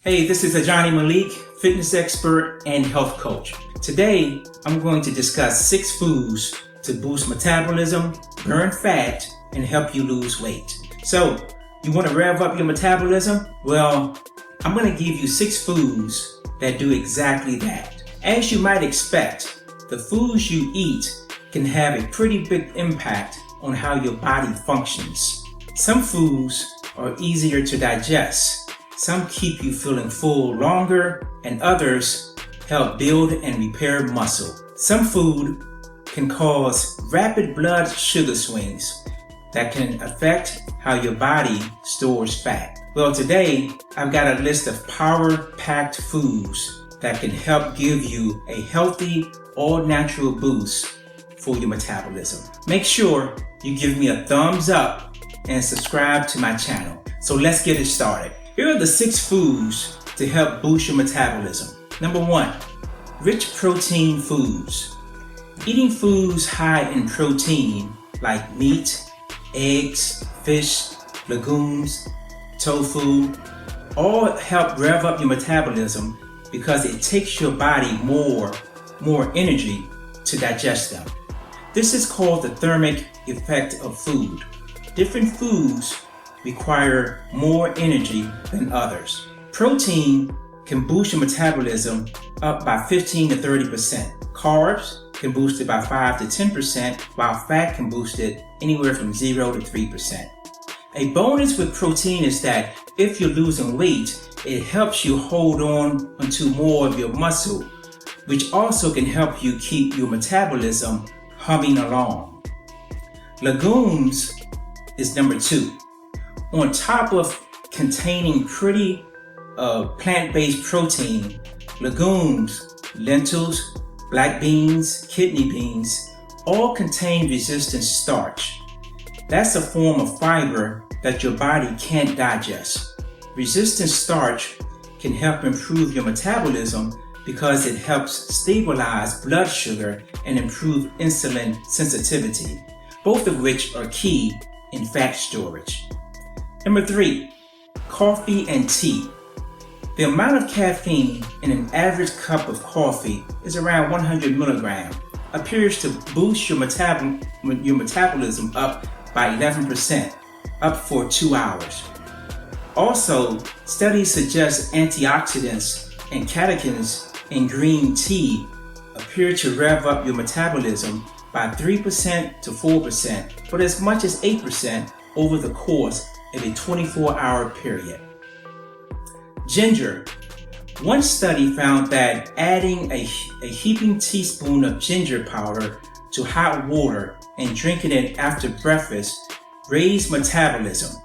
Hey, this is Ajani Malik, fitness expert and health coach. Today, I'm going to discuss 6 foods to boost metabolism, burn fat, and help you lose weight. So, you want to rev up your metabolism? Well, I'm going to give you 6 foods that do exactly that. As you might expect, the foods you eat can have a pretty big impact on how your body functions. Some foods are easier to digest. Some keep you feeling full longer, and others help build and repair muscle. Some food can cause rapid blood sugar swings that can affect how your body stores fat. Well, today I've got a list of power-packed foods that can help give you a healthy, all-natural boost for your metabolism. Make sure you give me a thumbs up and subscribe to my channel. So let's get it started. Here are the 6 foods to help boost your metabolism. Number 1, rich protein foods. Eating foods high in protein like meat, eggs, fish, legumes, tofu, all help rev up your metabolism because it takes your body more energy to digest them. This is called the thermic effect of food. Different foods require more energy than others. Protein can boost your metabolism up by 15 to 30%. Carbs can boost it by 5 to 10%, while fat can boost it anywhere from 0 to 3%. A bonus with protein is that if you're losing weight, it helps you hold on to more of your muscle, which also can help you keep your metabolism humming along. Legumes is number 2. On top of containing pretty plant-based protein, legumes, lentils, black beans, kidney beans, all contain resistant starch. That's a form of fiber that your body can't digest. Resistant starch can help improve your metabolism because it helps stabilize blood sugar and improve insulin sensitivity, both of which are key in fat storage. Number 3, coffee and tea. The amount of caffeine in an average cup of coffee is around 100 milligrams, appears to boost your metabolism up by 11%, up for 2 hours. Also, studies suggest antioxidants and catechins in green tea appear to rev up your metabolism by 3% to 4%, but as much as 8% over the course of a 24-hour period. Ginger. One study found that adding a heaping teaspoon of ginger powder to hot water and drinking it after breakfast raised metabolism.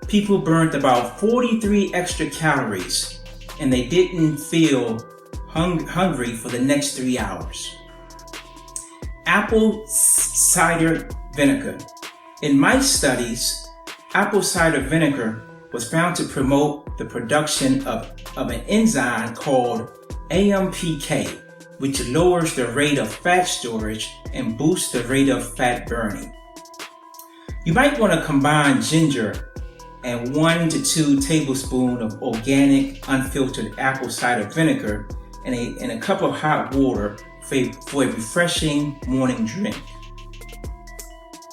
People burned about 43 extra calories and they didn't feel hungry for the next 3 hours. Apple cider vinegar. In mice studies, apple cider vinegar was found to promote the production of an enzyme called AMPK, which lowers the rate of fat storage and boosts the rate of fat burning. You might want to combine ginger and 1 to 2 tablespoons of organic unfiltered apple cider vinegar in a cup of hot water for a refreshing morning drink.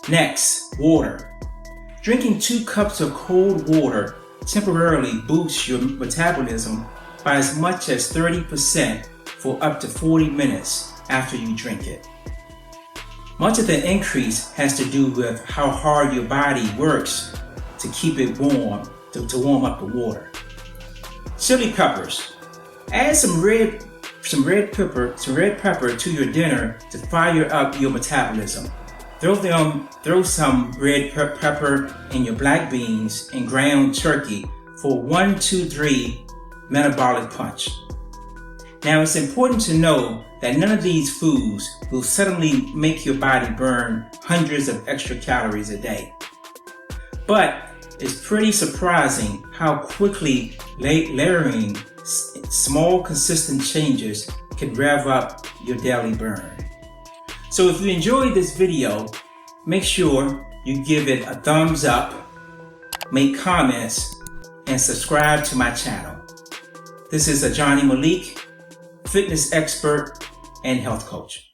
Next, water. Drinking 2 cups of cold water temporarily boosts your metabolism by as much as 30% for up to 40 minutes after you drink it. Much of the increase has to do with how hard your body works to keep it warm, to warm up the water. Chilli peppers. Add some red pepper to your dinner to fire up your metabolism. Throw some red pepper in your black beans and ground turkey for 1, 2, 3 metabolic punch. Now it's important to know that none of these foods will suddenly make your body burn hundreds of extra calories a day. But it's pretty surprising how quickly layering small consistent changes can rev up your daily burn. So if you enjoyed this video, make sure you give it a thumbs up, make comments, and subscribe to my channel. This is Ajani Malik, fitness expert and health coach.